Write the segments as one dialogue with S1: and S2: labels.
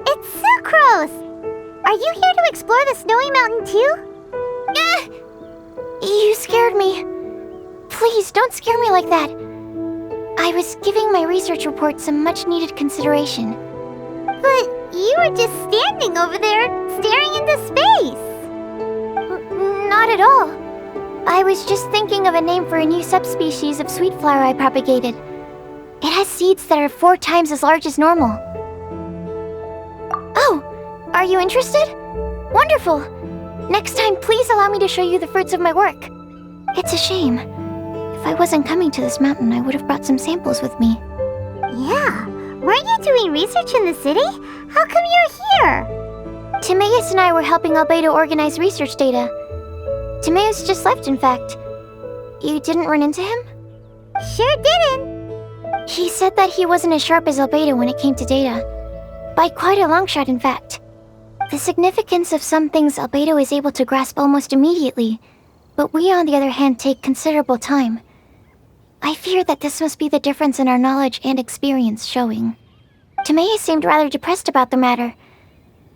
S1: It's Sucrose! Are you here to explore the snowy mountain too?
S2: You scared me. Please, don't scare me like that. I was giving my research report some much-needed consideration.
S1: But you were just standing over there, staring into space.
S2: Not at all. I was just thinking of a name for a new subspecies of sweet flower I propagated. It has seeds that are 4 times as large as normal. Oh, are you interested? Wonderful. Next time, please allow me to show you the fruits of my work. It's a shame. If I wasn't coming to this mountain, I would have brought some samples with me.
S1: Yeah, weren't you doing research in the city? How come you're here?
S2: Timaeus and I were helping Albedo organize research data. Timaeus just left, in fact. You didn't run into him?
S1: Sure didn't.
S2: He said that he wasn't as sharp as Albedo when it came to data. By quite a long shot, in fact. The significance of some things Albedo is able to grasp almost immediately, but we, on the other hand, take considerable time. I fear that this must be the difference in our knowledge and experience showing. Timaeus seemed rather depressed about the matter.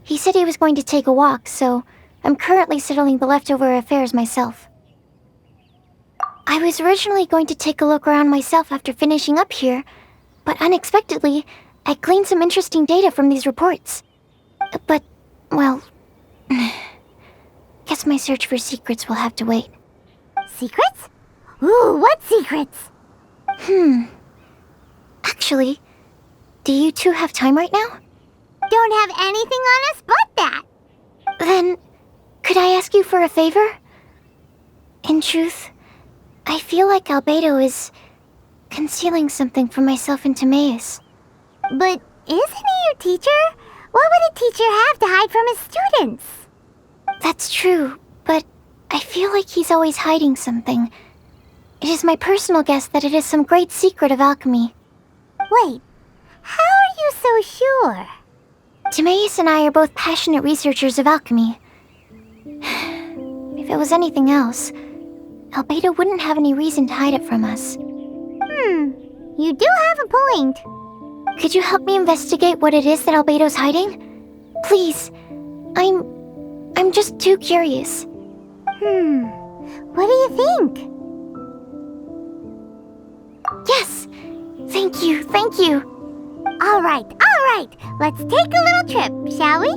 S2: He said he was going to take a walk, so I'm currently settling the leftover affairs myself. I was originally going to take a look around myself after finishing up here, but unexpectedly, I gleaned some interesting data from these reports. But, well, guess my search for secrets will have to wait.
S1: Secrets? Ooh, what secrets?
S2: Actually, do you two have time right now?
S1: Don't have anything on us but that.
S2: Then, could I ask you for a favor? In truth, I feel like Albedo is concealing something from myself and Timaeus.
S1: But isn't he your teacher? What would a teacher have to hide from his students?
S2: That's true, but I feel like he's always hiding something. It is my personal guess that it is some great secret of alchemy.
S1: Wait, how are you so sure?
S2: Timaeus and I are both passionate researchers of alchemy. If it was anything else, Albedo wouldn't have any reason to hide it from us.
S1: You do have a point.
S2: Could you help me investigate what it is that Albedo's hiding? Please. I'm just too curious.
S1: What do you think?
S2: Yes! Thank you, thank you.
S1: All right. Let's take a little trip, shall we?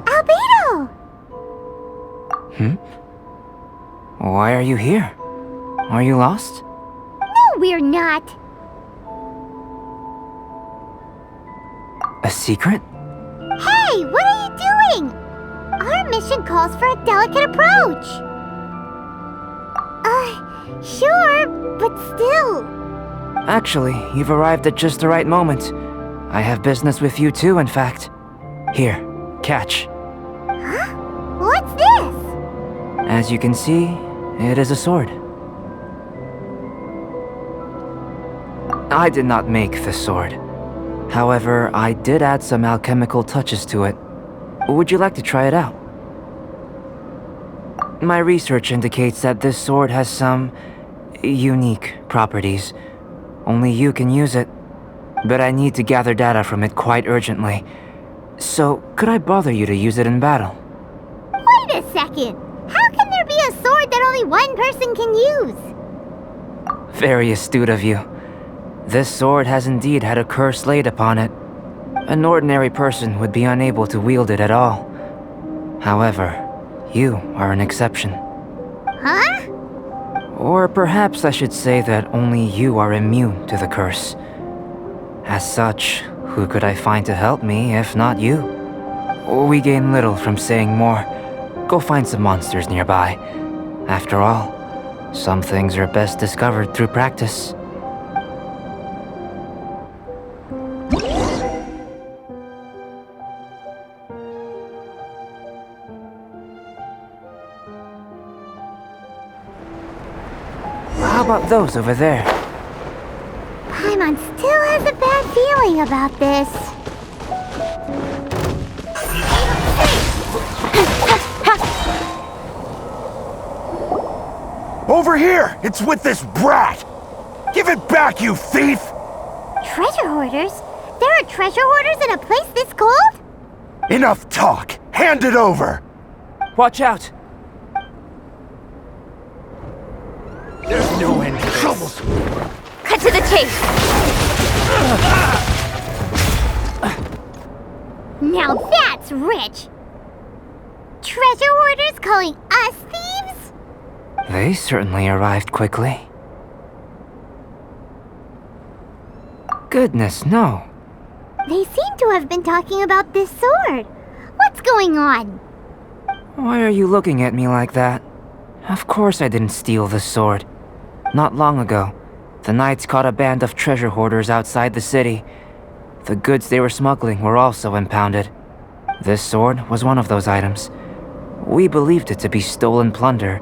S1: Albedo!
S3: Why are you here? Are you lost?
S1: No, we're not.
S3: A secret?
S1: Hey, what are you doing? Our mission calls for a delicate approach. Sure, but still.
S3: Actually, you've arrived at just the right moment. I have business with you too, in fact. Here, catch.
S1: Huh? What's this?
S3: As you can see, it is a sword. I did not make the sword. However, I did add some alchemical touches to it. Would you like to try it out? My research indicates that this sword has some unique properties. Only you can use it. But I need to gather data from it quite urgently. So, could I bother you to use it in battle?
S1: Wait a second. How can there be a sword that only one person can use?
S3: Very astute of you. This sword has indeed had a curse laid upon it. An ordinary person would be unable to wield it at all. However, you are an exception.
S1: Huh?
S3: Or perhaps I should say that only you are immune to the curse. As such, who could I find to help me if not you? We gain little from saying more. Go find some monsters nearby. After all, some things are best discovered through practice. How about those over there?
S1: Paimon still has a bad feeling about this.
S4: Over here! It's with this brat! Give it back, you thief!
S1: Treasure hoarders? There are treasure hoarders in a place this cold?
S4: Enough talk! Hand it over!
S3: Watch out!
S4: There's no end to trouble.
S2: Cut to the chase!
S1: Now that's rich! Treasure hoarders calling us thieves?
S3: They certainly arrived quickly. Goodness, no.
S1: They seem to have been talking about this sword. What's going on?
S3: Why are you looking at me like that? Of course I didn't steal this sword. Not long ago, the Knights caught a band of treasure hoarders outside the city. The goods they were smuggling were also impounded. This sword was one of those items. We believed it to be stolen plunder,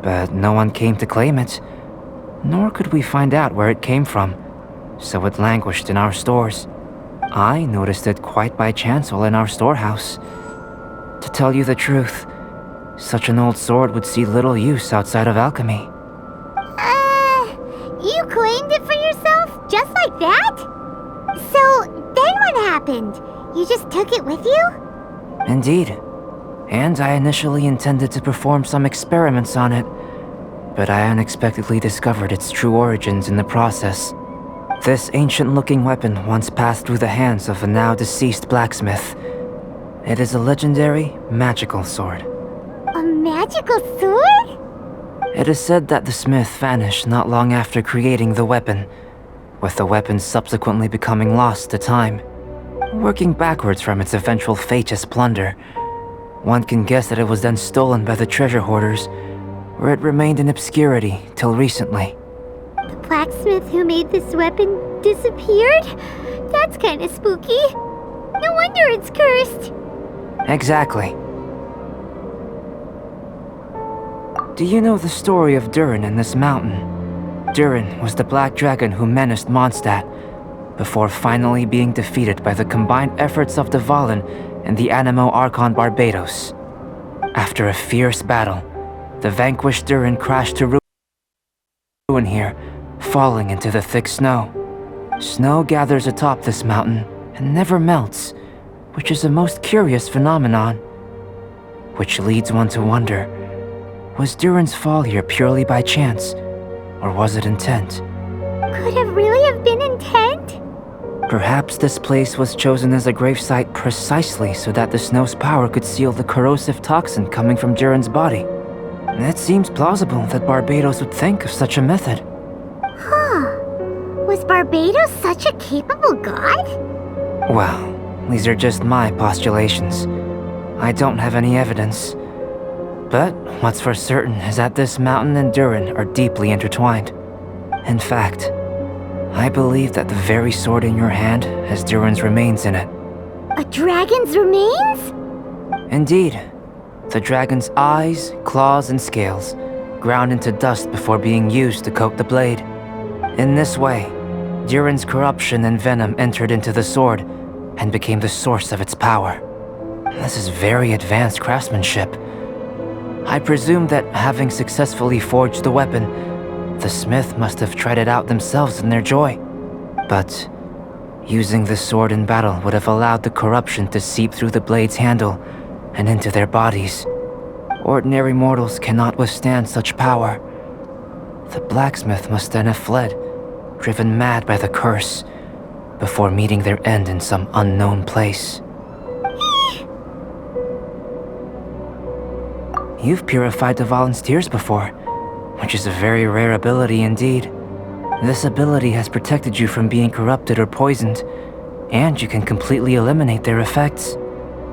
S3: but no one came to claim it. Nor could we find out where it came from, so it languished in our stores. I noticed it quite by chance while in our storehouse. To tell you the truth, such an old sword would see little use outside of alchemy.
S1: You claimed it for yourself? Just like that? So, then what happened? You just took it with you?
S3: Indeed. And I initially intended to perform some experiments on it, but I unexpectedly discovered its true origins in the process. This ancient-looking weapon once passed through the hands of a now-deceased blacksmith. It is a legendary, magical sword.
S1: A magical sword?
S3: It is said that the smith vanished not long after creating the weapon, with the weapon subsequently becoming lost to time. Working backwards from its eventual fate as plunder, one can guess that it was then stolen by the treasure hoarders, where it remained in obscurity till recently.
S1: The blacksmith who made this weapon disappeared? That's kinda spooky. No wonder it's cursed.
S3: Exactly. Do you know the story of Durin in this mountain? Durin was the black dragon who menaced Mondstadt, before finally being defeated by the combined efforts of Dvalin and the Animo Archon Barbados. After a fierce battle, the vanquished Durin crashed to ruin here, falling into the thick snow. Snow gathers atop this mountain and never melts, which is a most curious phenomenon. Which leads one to wonder, was Durin's fall here purely by chance, or was it intent?
S1: Could it really have been intent?
S3: Perhaps this place was chosen as a gravesite precisely so that the snow's power could seal the corrosive toxin coming from Durin's body. It seems plausible that Barbados would think of such a method.
S1: Huh. Was Barbados such a capable god?
S3: Well, these are just my postulations. I don't have any evidence. But what's for certain is that this mountain and Durin are deeply intertwined. In fact, I believe that the very sword in your hand has Durin's remains in it.
S1: A dragon's remains?
S3: Indeed. The dragon's eyes, claws, and scales ground into dust before being used to coat the blade. In this way, Durin's corruption and venom entered into the sword and became the source of its power. This is very advanced craftsmanship. I presume that having successfully forged the weapon, the smith must have tried it out themselves in their joy. But using the sword in battle would have allowed the corruption to seep through the blade's handle and into their bodies. Ordinary mortals cannot withstand such power. The blacksmith must then have fled, driven mad by the curse, before meeting their end in some unknown place. You've purified Dvalin's tears before, which is a very rare ability indeed. This ability has protected you from being corrupted or poisoned, and you can completely eliminate their effects,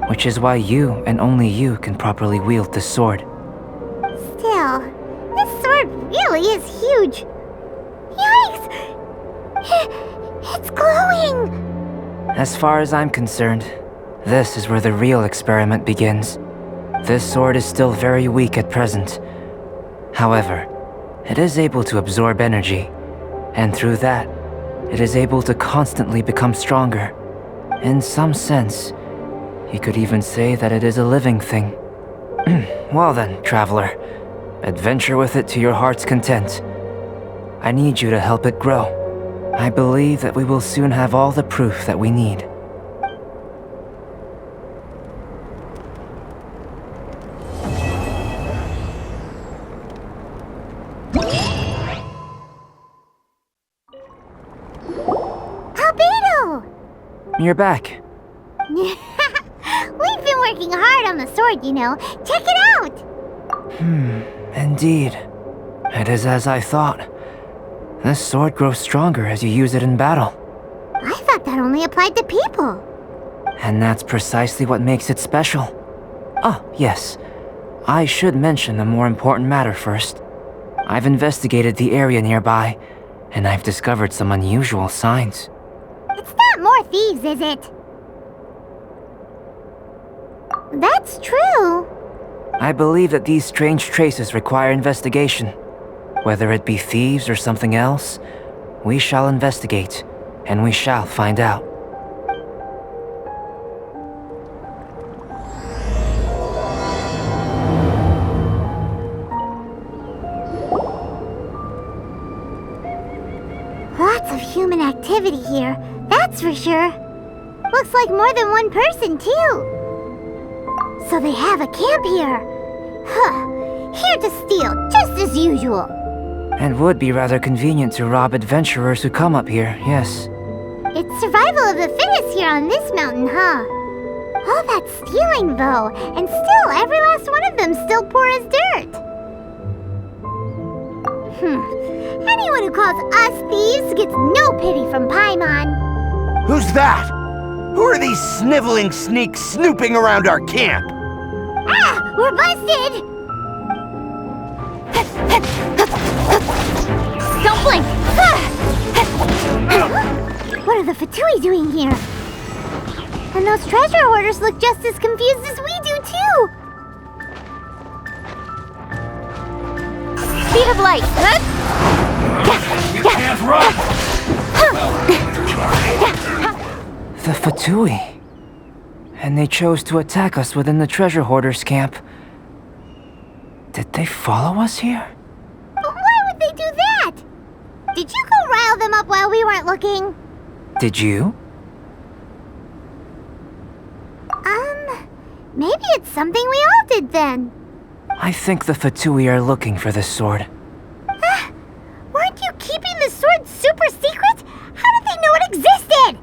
S3: which is why you and only you can properly wield this sword.
S1: Still, this sword really is huge. Yikes! It's glowing!
S3: As far as I'm concerned, this is where the real experiment begins. This sword is still very weak at present. However, it is able to absorb energy, and through that, it is able to constantly become stronger. In some sense, you could even say that it is a living thing. Well then, traveler, Adventure with it to your heart's content. I need you to help it grow. I believe that we will soon have all the proof that we need.
S1: Albedo!
S3: You're back.
S1: We've been working hard on the sword, you know. Check it out!
S3: Indeed. It is as I thought. This sword grows stronger as you use it in battle.
S1: I thought that only applied to people.
S3: And that's precisely what makes it special. Ah, yes. I should mention a more important matter first. I've investigated the area nearby, and I've discovered some unusual signs.
S1: It's not more thieves, is it? That's true.
S3: I believe that these strange traces require investigation. Whether it be thieves or something else, we shall investigate, and we shall find out.
S1: Lots of human activity here, that's for sure. Looks like more than one person, too. So they have a camp here. Huh. Here to steal, just as usual.
S3: And would be rather convenient to rob adventurers who come up here, yes.
S1: It's survival of the fittest here on this mountain, huh? All that stealing, though, and still every last one of them still poor as dirt. Anyone who calls us thieves gets no pity from Paimon.
S4: Who's that? Who are these sniveling sneaks snooping around our camp?
S1: Ah! We're busted! Don't blink! What are the Fatui doing here? And those treasure hoarders look just as confused as we do, too! Speed of light!
S4: We can't run!
S3: The Fatui. And they chose to attack us within the treasure hoarders' camp. Did they follow us here?
S1: But why would they do that? Did you go rile them up while we weren't looking?
S3: Did you?
S1: Maybe it's something we all did then.
S3: I think the Fatui are looking for this sword.
S1: Weren't you keeping the sword super secret? How did they know it existed?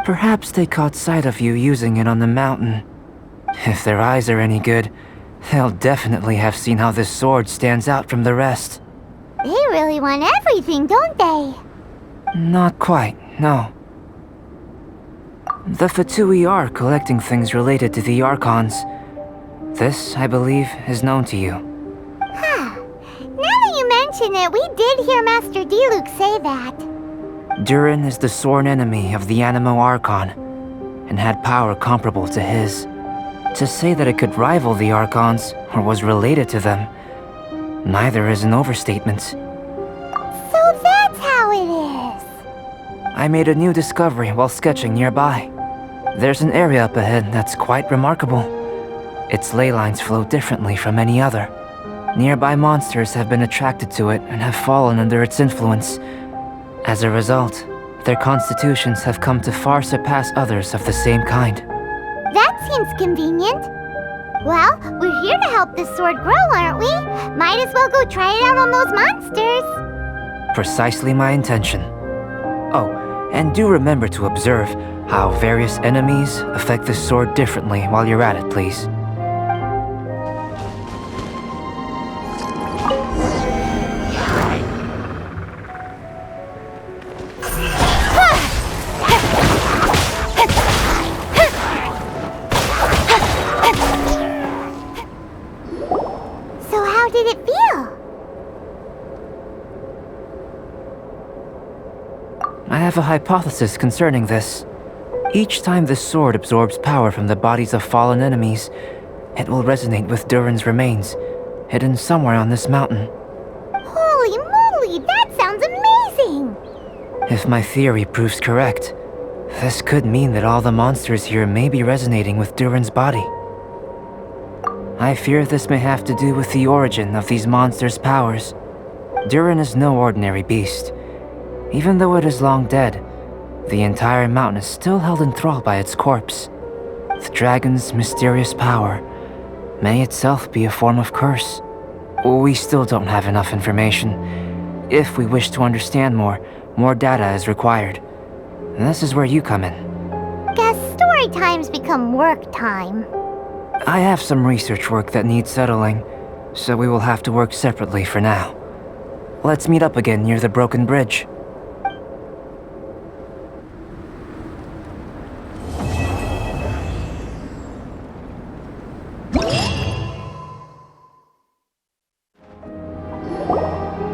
S3: Perhaps they caught sight of you using it on the mountain. If their eyes are any good, they'll definitely have seen how this sword stands out from the rest.
S1: They really want everything, don't they?
S3: Not quite, no. The Fatui are collecting things related to the Archons. This, I believe, is known to you.
S1: Now that you mention it, we did hear Master Diluc say that.
S3: Durin is the sworn enemy of the Animo Archon, and had power comparable to his. To say that it could rival the Archons, or was related to them, neither is an overstatement.
S1: So that's how it is.
S3: I made a new discovery while sketching nearby. There's an area up ahead that's quite remarkable. Its ley lines flow differently from any other. Nearby monsters have been attracted to it and have fallen under its influence. As a result, their constitutions have come to far surpass others of the same kind.
S1: That seems convenient. Well, we're here to help this sword grow, aren't we? Might as well go try it out on those monsters.
S3: Precisely my intention. Oh, and do remember to observe how various enemies affect the sword differently while you're at it, please.
S1: So how did it feel?
S3: I have a hypothesis concerning this. Each time this sword absorbs power from the bodies of fallen enemies, it will resonate with Durin's remains, hidden somewhere on this mountain.
S1: Holy moly, that sounds amazing!
S3: If my theory proves correct, this could mean that all the monsters here may be resonating with Durin's body. I fear this may have to do with the origin of these monsters' powers. Durin is no ordinary beast. Even though it is long dead, the entire mountain is still held in thrall by its corpse. The dragon's mysterious power may itself be a form of curse. We still don't have enough information. If we wish to understand more data is required. And this is where you come in.
S1: Guess story times become work time.
S3: I have some research work that needs settling, so we will have to work separately for now. Let's meet up again near the broken bridge.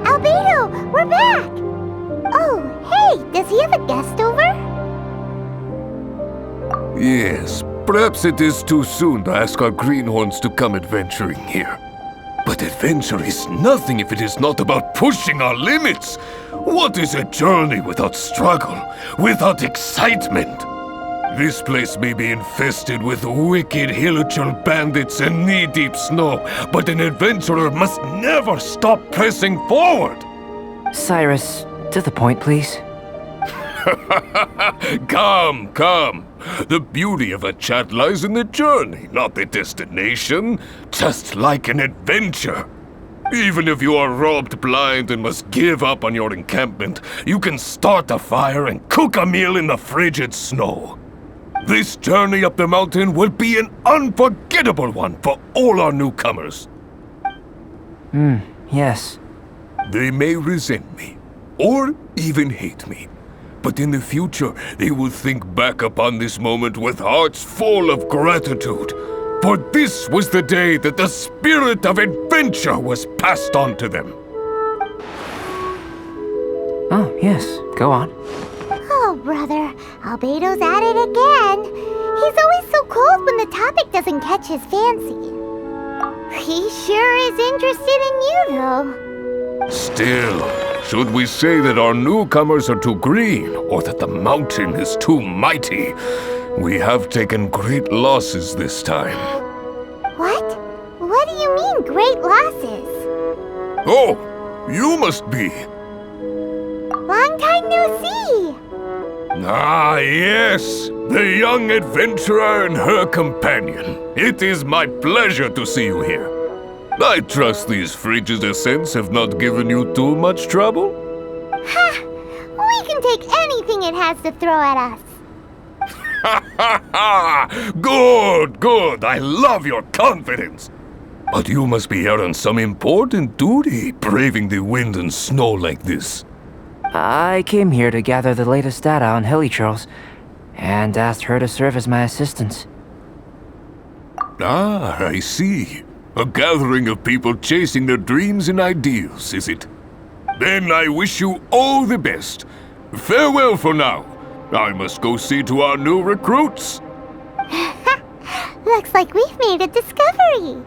S1: Albedo, we're back! Oh, hey, does he have a guest over?
S5: Yes, perhaps it is too soon to ask our greenhorns to come adventuring here. But adventure is nothing if it is not about pushing our limits. What is a journey without struggle, without excitement? This place may be infested with wicked hilichurl bandits and knee-deep snow, but an adventurer must never stop pressing forward.
S3: Cyrus, to the point, please.
S5: Come, come. The beauty of a chat lies in the journey, not the destination. Just like an adventure. Even if you are robbed blind and must give up on your encampment, you can start a fire and cook a meal in the frigid snow. This journey up the mountain will be an unforgettable one for all our newcomers.
S3: Yes.
S5: They may resent me, or even hate me. But in the future, they will think back upon this moment with hearts full of gratitude. For this was the day that the spirit of adventure was passed on to them.
S3: Oh, yes, go on.
S1: Oh, brother, Albedo's at it again. He's always so cold when the topic doesn't catch his fancy. He sure is interested in you, though.
S5: Still, should we say that our newcomers are too green, or that the mountain is too mighty? We have taken great losses this time.
S1: What? What do you mean, great losses?
S5: Oh, you must be.
S1: Long time no see.
S5: Ah, yes, the young adventurer and her companion. It is my pleasure to see you here. I trust these frigid ascents have not given you too much trouble?
S1: Ha! We can take anything it has to throw at us.
S5: Ha ha ha! Good, good. I love your confidence. But you must be here on some important duty, braving the wind and snow like this.
S3: I came here to gather the latest data on hilichurls, and asked her to serve as my assistant.
S5: Ah, I see. A gathering of people chasing their dreams and ideals, is it? Then I wish you all the best. Farewell for now. I must go see to our new recruits.
S1: Looks like we've made a discovery.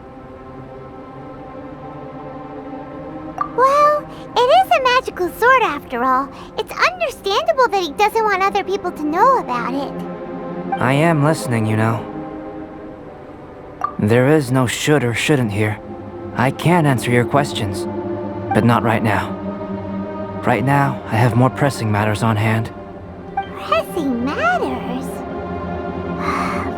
S1: Well, it is a magical sword after all. It's understandable that he doesn't want other people to know about it.
S3: I am listening, you know. There is no should or shouldn't here. I can answer your questions, but not right now. Right now, I have more pressing matters on hand.
S1: Pressing matters?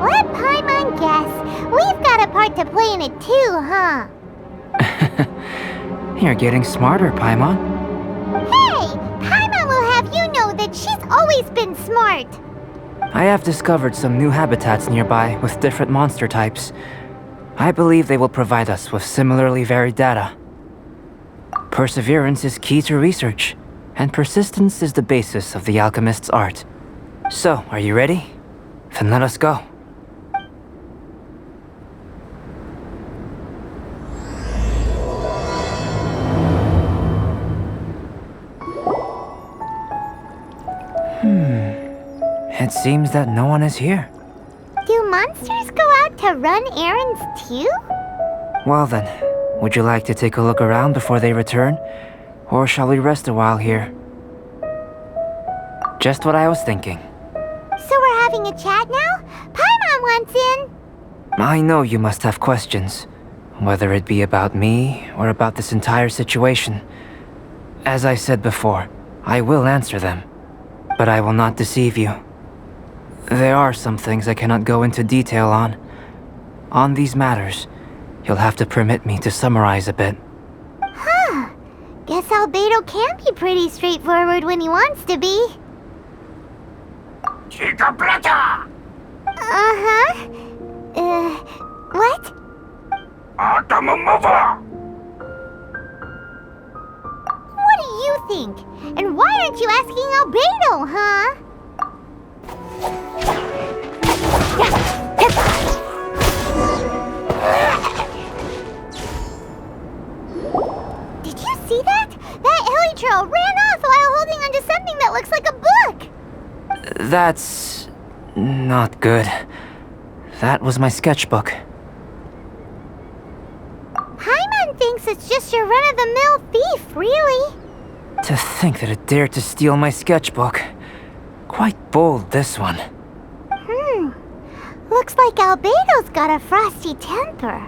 S1: Let Paimon guess. We've got a part to play in it too, huh?
S3: You're getting smarter, Paimon.
S1: Hey! Paimon will have you know that she's always been smart.
S3: I have discovered some new habitats nearby with different monster types. I believe they will provide us with similarly varied data. Perseverance is key to research, and persistence is the basis of the alchemist's art. So, are you ready? Then let us go. It seems that no one is here.
S1: Do monsters go out to run errands too?
S3: Well then, would you like to take a look around before they return? Or shall we rest a while here? Just what I was thinking.
S1: So we're having a chat now? Paimon wants in.
S3: I know you must have questions. whether it be about me or about this entire situation. As I said before, I will answer them, but I will not deceive you. There are some things I cannot go into detail on. On these matters, you'll have to permit me to summarize a bit.
S1: Huh. Guess Albedo can be pretty straightforward when he wants to be.
S4: Chica Plata!
S1: Uh-huh. What?
S4: Atamamova!
S1: What do you think? And why aren't you asking Albedo, huh? Did you see that? That Elytra ran off while holding onto something that looks like a book!
S3: That's... not good. That was my sketchbook.
S1: Paimon thinks it's just your run-of-the-mill thief, really.
S3: To think that it dared to steal my sketchbook. Quite bold, this one.
S1: Looks like Albedo's got a frosty temper.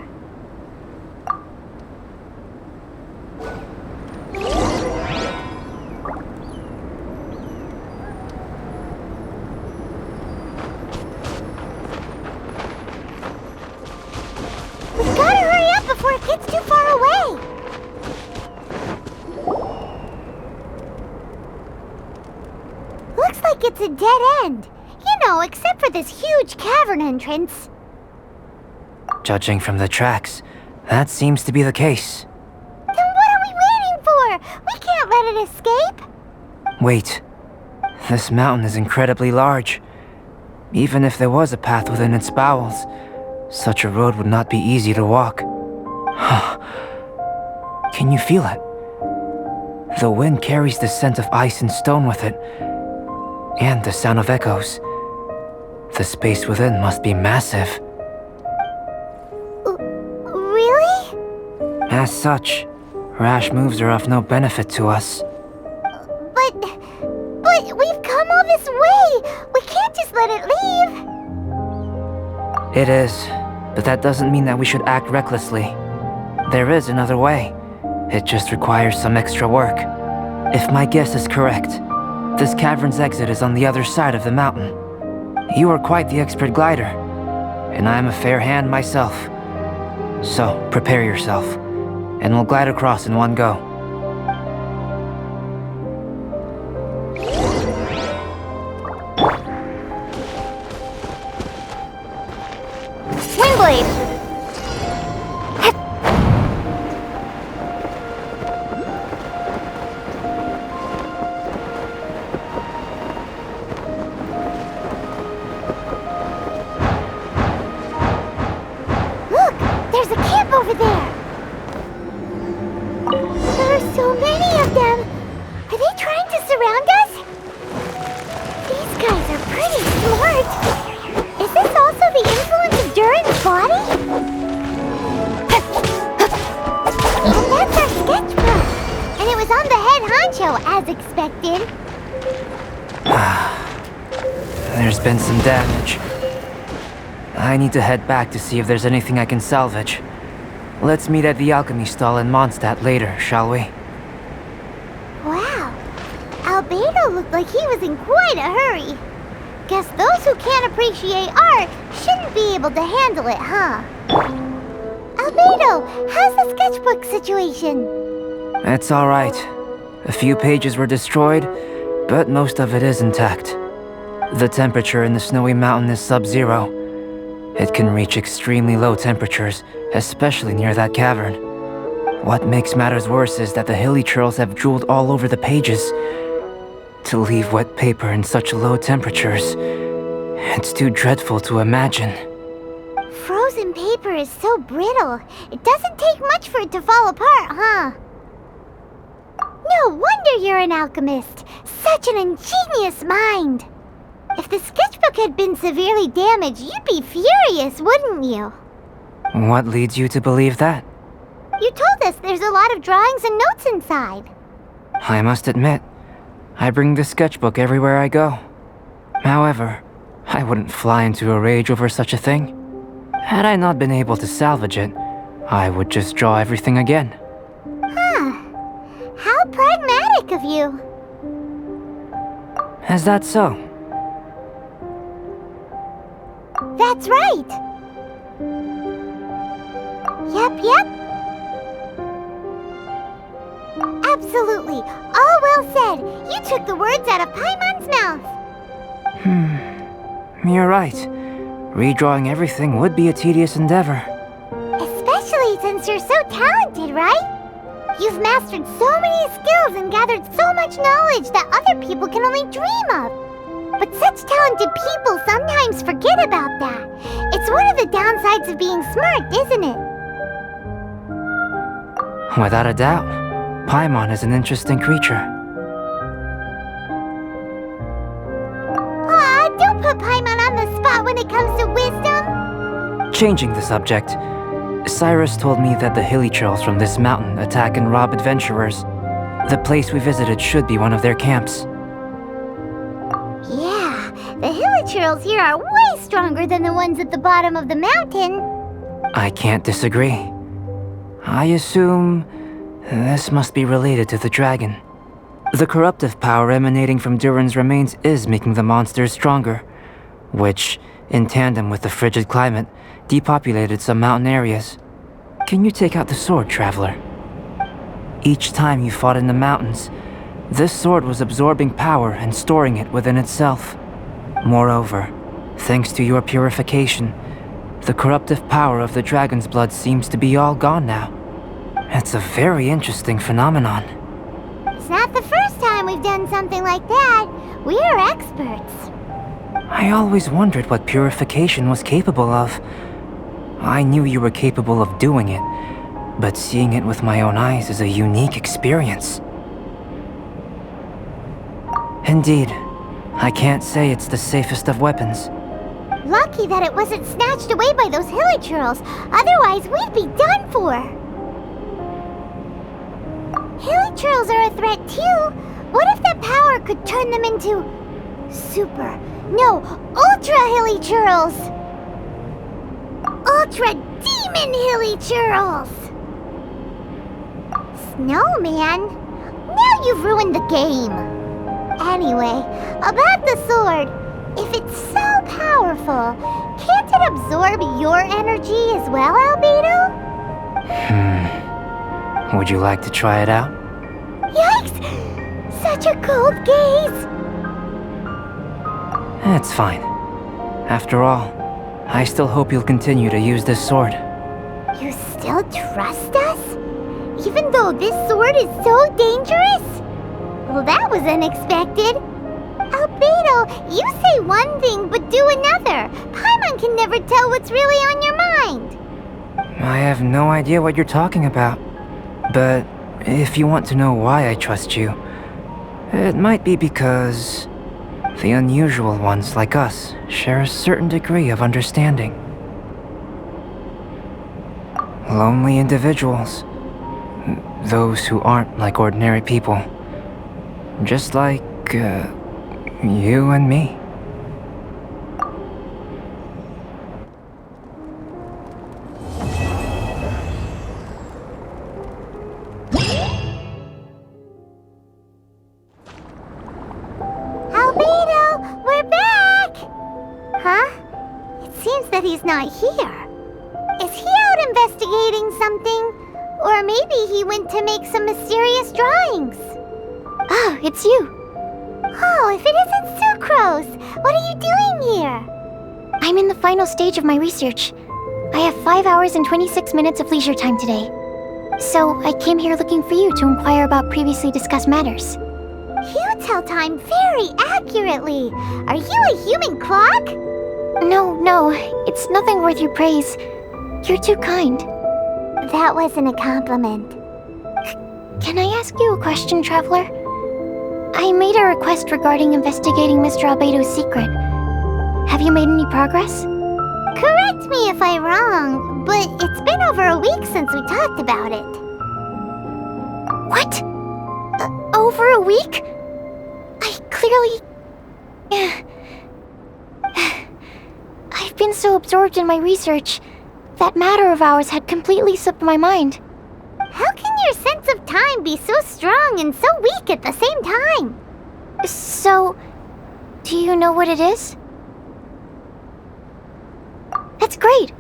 S1: We've gotta hurry up before it gets too far away. Looks like it's a dead end. You know, except for this huge cavern entrance.
S3: Judging from the tracks, that seems to be the case.
S1: Then what are we waiting for? We can't let it escape.
S3: Wait. This mountain is incredibly large. Even if there was a path within its bowels, such a road would not be easy to walk. Can you feel it? The wind carries the scent of ice and stone with it, and the sound of echoes. The space within must be massive.
S1: Really?
S3: As such, rash moves are of no benefit to us.
S1: But we've come all this way. We can't just let it leave.
S3: It is, but that doesn't mean that we should act recklessly. There is another way. It just requires some extra work. If my guess is correct, this cavern's exit is on the other side of the mountain. You are quite the expert glider, and I am a fair hand myself. So, prepare yourself, and we'll glide across in one go.
S2: Windblade!
S1: There's a camp over there! There are so many of them! Are they trying to surround us? These guys are pretty smart! Is this also the influence of Durin's body? And that's our sketchbook! And it was on the head honcho, as expected.
S3: There's been some damage. I need to head back to see if there's anything I can salvage. Let's meet at the alchemy stall in Mondstadt later, shall we?
S1: Wow, Albedo looked like he was in quite a hurry. Guess those who can't appreciate art shouldn't be able to handle it, huh? Albedo, how's the sketchbook situation?
S3: It's alright. A few pages were destroyed, but most of it is intact. The temperature in the snowy mountain is sub-zero. It can reach extremely low temperatures, especially near that cavern. What makes matters worse is that the hilly churls have drooled all over the pages. To leave wet paper in such low temperatures, it's too dreadful to imagine.
S1: Frozen paper is so brittle. It doesn't take much for it to fall apart, huh? No wonder you're an alchemist. Such an ingenious mind. If the sketchbook had been severely damaged, you'd be furious, wouldn't you?
S3: What leads you to believe that?
S1: You told us there's a lot of drawings and notes inside.
S3: I must admit, I bring the sketchbook everywhere I go. However, I wouldn't fly into a rage over such a thing. Had I not been able to salvage it, I would just draw everything again.
S1: Huh. How pragmatic of you.
S3: Is that so?
S1: That's right. Yep. Absolutely. All well said. You took the words out of Paimon's mouth.
S3: You're right. Redrawing everything would be a tedious endeavor.
S1: Especially since you're so talented, right? You've mastered so many skills and gathered so much knowledge that other people can only dream of. But such talented people sometimes forget about that. It's one of the downsides of being smart, isn't it?
S3: Without a doubt, Paimon is an interesting creature.
S1: Aw, don't put Paimon on the spot when it comes to wisdom.
S3: Changing the subject, Cyrus told me that the hilly churls from this mountain attack and rob adventurers. The place we visited should be one of their camps.
S1: Yeah, the hilichurls here are way stronger than the ones at the bottom of the mountain.
S3: I can't disagree. I assume this must be related to the dragon. The corruptive power emanating from Durin's remains is making the monsters stronger, which, in tandem with the frigid climate, depopulated some mountain areas. Can you take out the sword, Traveler? Each time you fought in the mountains, this sword was absorbing power and storing it within itself. Moreover, thanks to your purification, the corruptive power of the dragon's blood seems to be all gone now. It's a very interesting phenomenon.
S1: It's not the first time we've done something like that. We're experts.
S3: I always wondered what purification was capable of. I knew you were capable of doing it, but seeing it with my own eyes is a unique experience. Indeed, I can't say it's the safest of weapons.
S1: Lucky that it wasn't snatched away by those hilichurls. Otherwise, we'd be done for. Hilichurls are a threat too. What if that power could turn them into ultra hilichurls? Ultra demon hilichurls. Snowman, now you've ruined the game. Anyway, about the sword. If it's so powerful, can't it absorb your energy as well, Albedo?
S3: Would you like to try it out?
S1: Yikes! Such a cold gaze!
S3: It's fine. After all, I still hope you'll continue to use this sword.
S1: You still trust us? Even though this sword is so dangerous? Well, that was unexpected. Albedo, you say one thing but do another. Paimon can never tell what's really on your mind.
S3: I have no idea what you're talking about. But if you want to know why I trust you, it might be because the unusual ones like us share a certain degree of understanding. Lonely individuals. Those who aren't like ordinary people. Just like, you and me.
S1: Albedo, we're back! Huh? It seems that he's not here. Is he out investigating something? Or maybe he went to make some mysterious drawings.
S2: Ah, it's you.
S1: Oh, if it isn't Sucrose! What are you doing here?
S2: I'm in the final stage of my research. I have 5 hours and 26 minutes of leisure time today. So I came here looking for you to inquire about previously discussed matters.
S1: You tell time very accurately. Are you a human clock?
S2: No, it's nothing worth your praise. You're too kind.
S1: That wasn't a compliment.
S2: Can I ask you a question, Traveler? I made a request regarding investigating Mr. Albedo's secret. Have you made any progress?
S1: Correct me if I'm wrong, but it's been over a week since we talked about it.
S2: What? Over a week? I clearly... I've been so absorbed in my research, That matter of ours had completely slipped my mind.
S1: How can your sense of time be so strong and so weak at the same time?
S2: So, do you know what it is? That's great.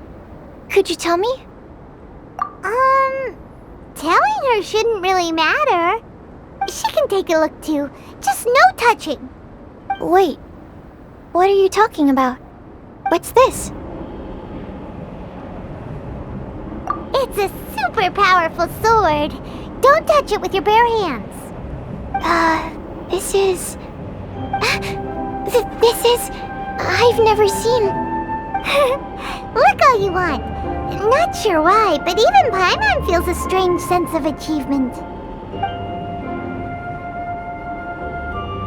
S2: Could you tell me?
S1: Telling her shouldn't really matter. She can take a look too. Just no touching.
S2: Wait. What are you talking about? What's this?
S1: It's a super powerful sword. Don't touch it with your bare hands.
S2: This is... This is... I've never seen...
S1: Look all you want. Not sure why, but even Paimon feels a strange sense of achievement.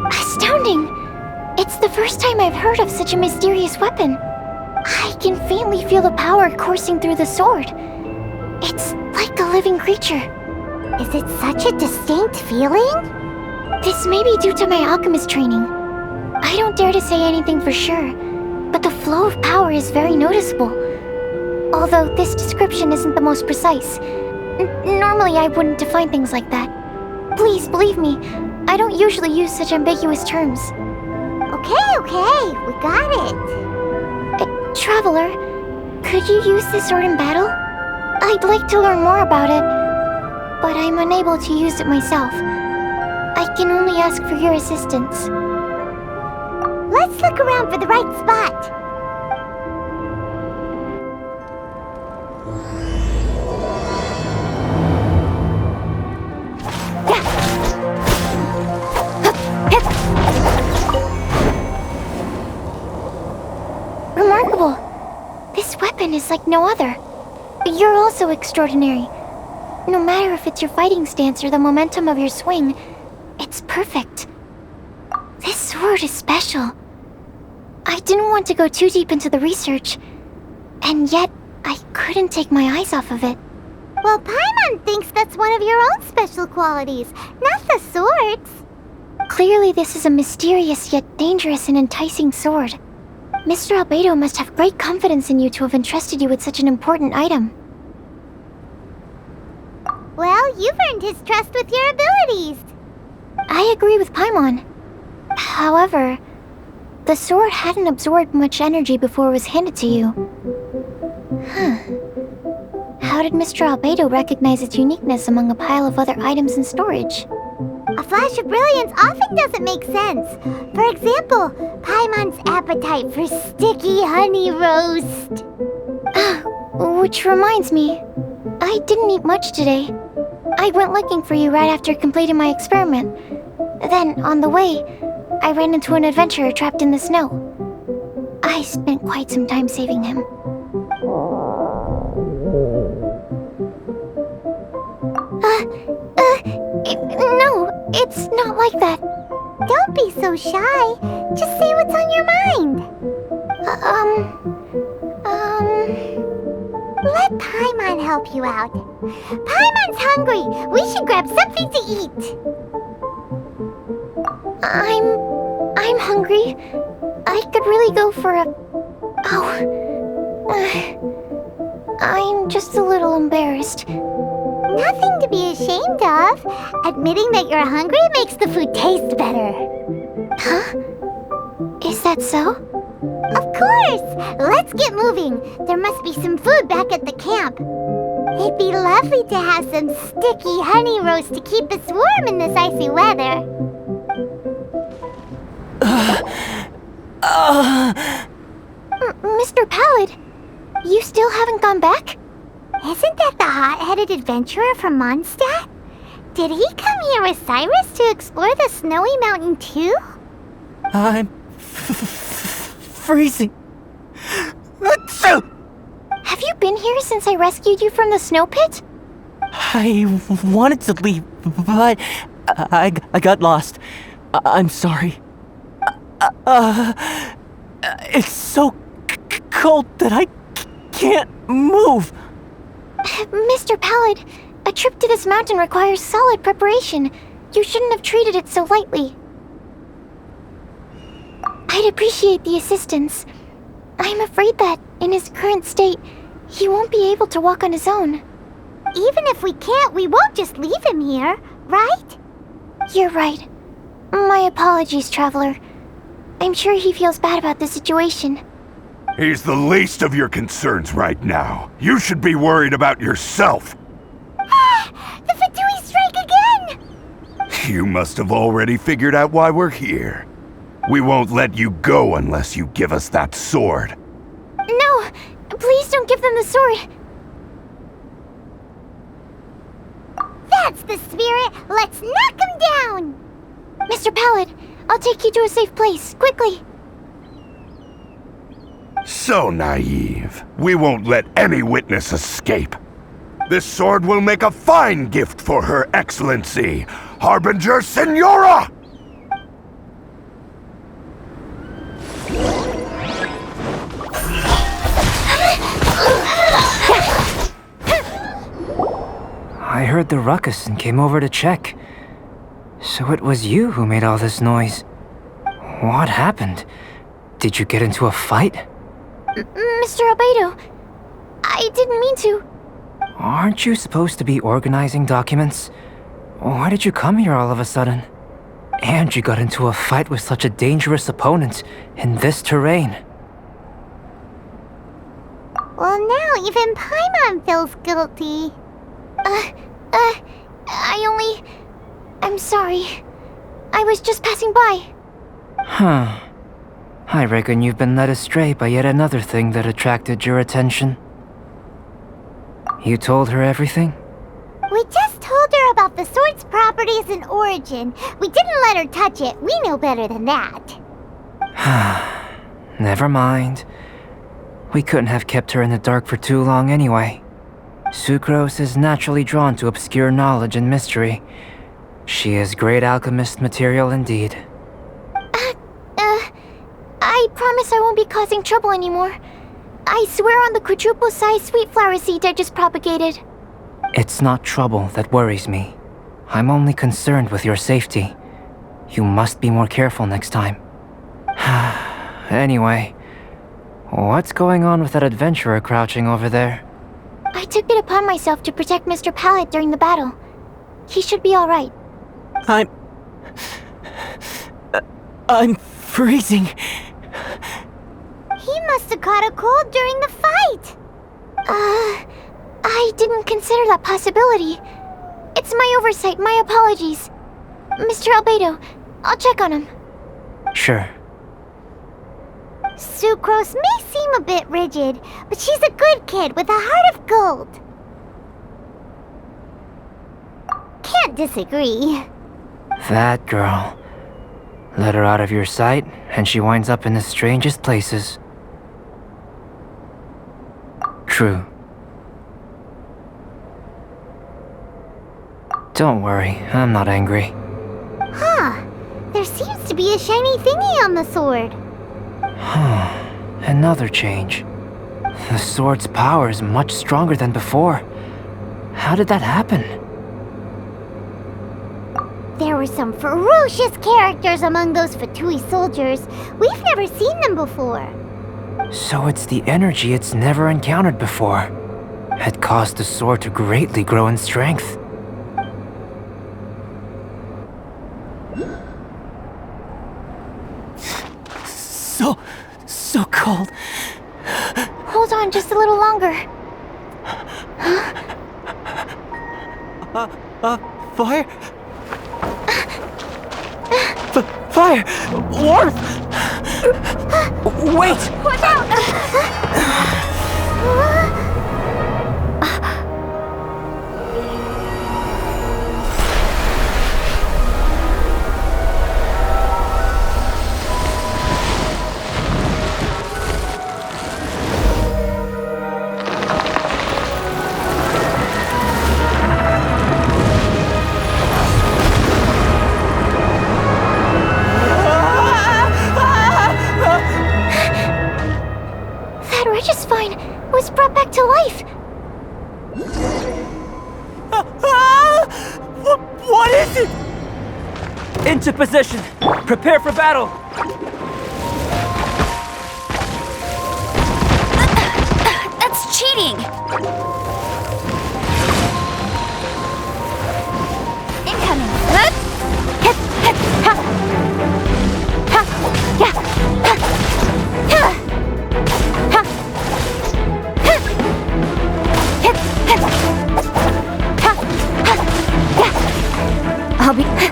S2: Astounding! It's the first time I've heard of such a mysterious weapon. I can faintly feel the power coursing through the sword. It's like a living creature.
S1: Is it such a distinct feeling?
S2: This may be due to my alchemist training. I don't dare to say anything for sure, but the flow of power is very noticeable. Although this description isn't the most precise. Normally I wouldn't define things like that. Please believe me, I don't usually use such ambiguous terms.
S1: Okay, we got it.
S2: Traveler, could you use this sword in battle? I'd like to learn more about it, but I'm unable to use it myself. I can only ask for your assistance.
S1: Let's look around for the right spot.
S2: Remarkable. This weapon is like no other. You're also extraordinary. No matter if it's your fighting stance or the momentum of your swing, it's perfect. This sword is special. I didn't want to go too deep into the research, and yet I couldn't take my eyes off of it.
S1: Well, Paimon thinks that's one of your own special qualities, not the sword's.
S2: Clearly this is a mysterious yet dangerous and enticing sword. Mr. Albedo must have great confidence in you to have entrusted you with such an important item.
S1: Well, you've earned his trust with your abilities.
S2: I agree with Paimon. However, the sword hadn't absorbed much energy before it was handed to you. How did Mr. Albedo recognize its uniqueness among a pile of other items in storage?
S1: A flash of brilliance often doesn't make sense. For example, Paimon's appetite for sticky honey roast.
S2: Which reminds me, I didn't eat much today. I went looking for you right after completing my experiment. Then, on the way, I ran into an adventurer trapped in the snow. I spent quite some time saving him. No, it's not like that.
S1: Don't be so shy. Just say what's on your mind. Let Paimon help you out. Paimon's hungry. We should grab something to eat.
S2: I'm hungry. I could really go for a... I'm just a little embarrassed.
S1: Nothing to be ashamed of. Admitting that you're hungry makes the food taste better.
S2: Huh? Is that so?
S1: Of course! Let's get moving. There must be some food back at the camp. It'd be lovely to have some sticky honey roast to keep us warm in this icy weather.
S2: Mr. Pallid, you still haven't gone back?
S1: Isn't that the hot-headed adventurer from Mondstadt? Did he come here with Cyrus to explore the snowy mountain too?
S6: I'm freezing.
S2: Have you been here since I rescued you from the snow pit?
S6: I wanted to leave, but I got lost. I'm sorry. It's so cold that I can't move.
S2: Mr. Pallid, a trip to this mountain requires solid preparation. You shouldn't have treated it so lightly. I'd appreciate the assistance. I'm afraid that, in his current state, he won't be able to walk on his own.
S1: Even if we can't, we won't just leave him here, right?
S2: You're right. My apologies, Traveler. I'm sure he feels bad about the situation.
S4: He's the least of your concerns right now. You should be worried about yourself.
S1: The Fatui strike again!
S4: You must have already figured out why we're here. We won't let you go unless you give us that sword.
S2: No! Please don't give them the sword!
S1: That's the spirit! Let's knock him down!
S2: Mr. Pallid, I'll take you to a safe place, quickly!
S4: So naive. We won't let any witness escape. This sword will make a fine gift for Her Excellency, Harbinger Signora!
S3: I heard the ruckus and came over to check. So it was you who made all this noise. What happened? Did you get into a fight?
S2: Mr. Albedo, I didn't mean to.
S3: Aren't you supposed to be organizing documents? Why did you come here all of a sudden? And you got into a fight with such a dangerous opponent in this terrain.
S1: Well, now even Paimon feels guilty.
S2: I'm sorry. I was just passing by.
S3: Huh. I reckon you've been led astray by yet another thing that attracted your attention. You told her everything?
S1: We just told her about the sword's properties and origin. We didn't let her touch it. We know better than that.
S3: Never mind. We couldn't have kept her in the dark for too long anyway. Sucrose is naturally drawn to obscure knowledge and mystery. She is great alchemist material indeed.
S2: I promise I won't be causing trouble anymore. I swear on the quadruple-sized sweet flower seed I just propagated.
S3: It's not trouble that worries me. I'm only concerned with your safety. You must be more careful next time. Anyway, what's going on with that adventurer crouching over there?
S2: I took it upon myself to protect Mr. Pallid during the battle. He should be alright.
S6: I'm freezing.
S1: He must have caught a cold during the fight.
S2: I didn't consider that possibility. It's my oversight, my apologies. Mr. Albedo, I'll check on him.
S3: Sure.
S1: Sucrose may seem a bit rigid, but she's a good kid with a heart of gold. Can't disagree.
S3: That girl. Let her out of your sight, and she winds up in the strangest places. True. Don't worry, I'm not angry.
S1: Huh. There seems to be a shiny thingy on the sword.
S3: Another change. The sword's power is much stronger than before. How did that happen?
S1: There were some ferocious characters among those Fatui soldiers. We've never seen them before.
S3: So it's the energy it's never encountered before. It caused the sword to greatly grow in strength.
S6: So cold.
S2: Hold on just a little longer.
S6: Fire? Fire! Warmth! Wait!
S2: Watch out! Was brought back to life.
S6: What is it? Into position. Prepare for battle.
S2: That's cheating. waiting! Incoming! Huh? Hit, hit, ha! Ha! Yeah! Ha! Ha! Ha! Ha! Hit, hit! Ha! Ha! Yeah! I'll be... Ha!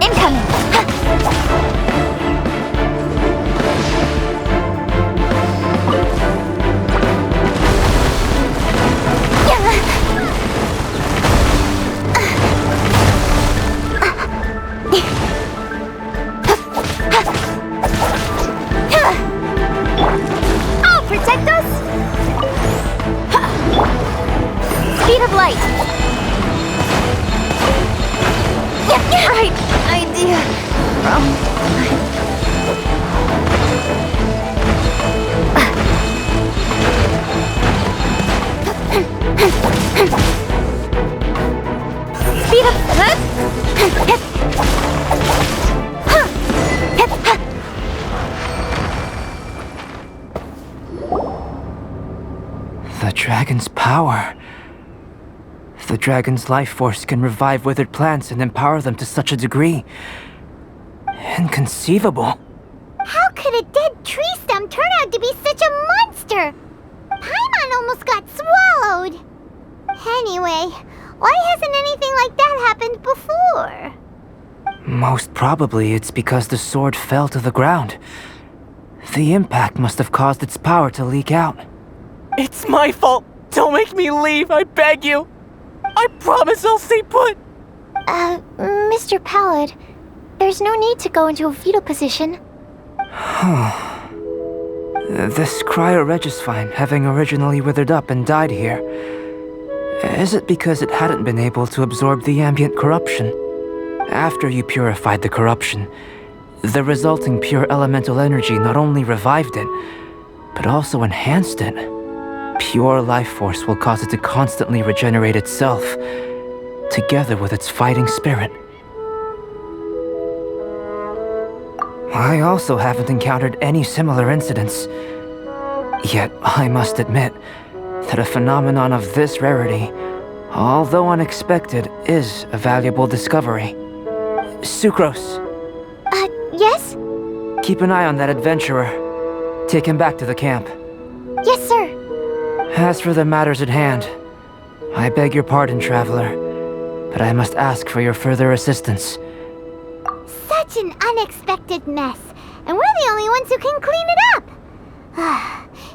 S2: Incoming! Ha! I'll protect us! Speed of light! Right idea. Speed up.
S3: The dragon's power. The dragon's life force can revive withered plants and empower them to such a degree. Inconceivable.
S1: How could a dead tree stem turn out to be such a monster? Paimon almost got swallowed. Anyway, why hasn't anything like that happened before?
S3: Most probably it's because the sword fell to the ground. The impact must have caused its power to leak out.
S6: It's my fault. Don't make me leave, I beg you. I promise I'll stay put.
S2: Mr. Pallid, there's no need to go into a fetal position.
S3: This cryoregisvine, having originally withered up and died here, is it because it hadn't been able to absorb the ambient corruption? After you purified the corruption, the resulting pure elemental energy not only revived it, but also enhanced it. Pure life force will cause it to constantly regenerate itself, together with its fighting spirit. I also haven't encountered any similar incidents. Yet, I must admit that a phenomenon of this rarity, although unexpected, is a valuable discovery. Sucrose.
S2: Yes?
S3: Keep an eye on that adventurer. Take him back to the camp.
S2: Yes, sir.
S3: As for the matters at hand, I beg your pardon, traveler, but I must ask for your further assistance.
S1: Such an unexpected mess, and we're the only ones who can clean it up.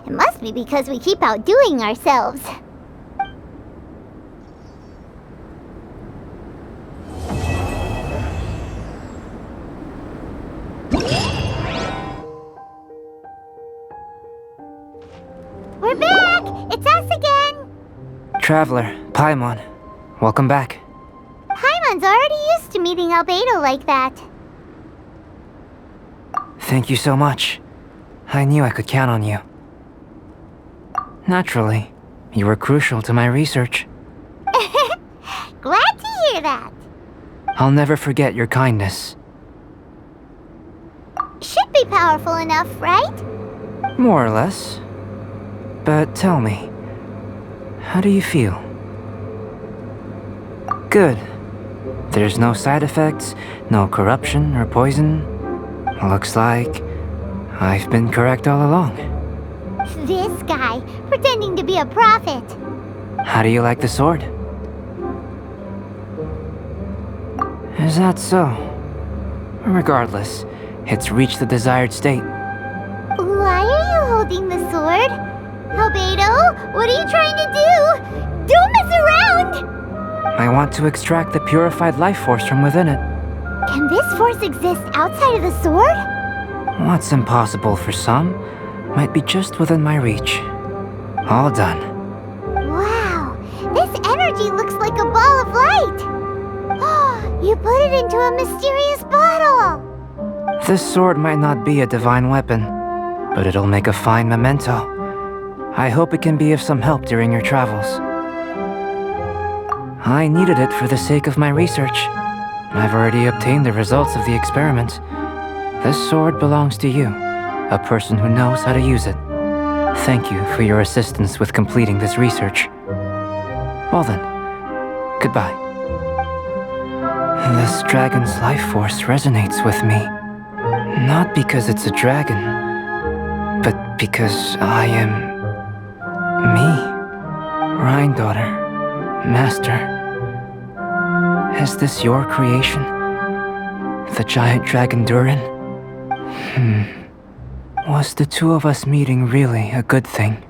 S1: It must be because we keep outdoing ourselves. We're back! It's us again!
S3: Traveler, Paimon, welcome back.
S1: Paimon's already used to meeting Albedo like that.
S3: Thank you so much. I knew I could count on you. Naturally, you were crucial to my research.
S1: Glad to hear that.
S3: I'll never forget your kindness.
S1: Should be powerful enough, right?
S3: More or less. But tell me, how do you feel? Good. There's no side effects, no corruption or poison. Looks like I've been correct all along.
S1: This guy, pretending to be a prophet.
S3: How do you like the sword? Is that so? Regardless, it's reached the desired state.
S1: Why are you holding the sword? Albedo, what are you trying to do? Don't mess around!
S3: I want to extract the purified life force from within it.
S1: Can this force exist outside of the sword?
S3: What's impossible for some might be just within my reach. All done.
S1: Wow, this energy looks like a ball of light. You put it into a mysterious bottle.
S3: This sword might not be a divine weapon, but it'll make a fine memento. I hope it can be of some help during your travels. I needed it for the sake of my research. I've already obtained the results of the experiment. This sword belongs to you, a person who knows how to use it. Thank you for your assistance with completing this research. Well then, goodbye. This dragon's life force resonates with me. Not because it's a dragon, but because I am... me. Rhine daughter, master. Is this your creation? The giant dragon Durin? Was the two of us meeting really a good thing?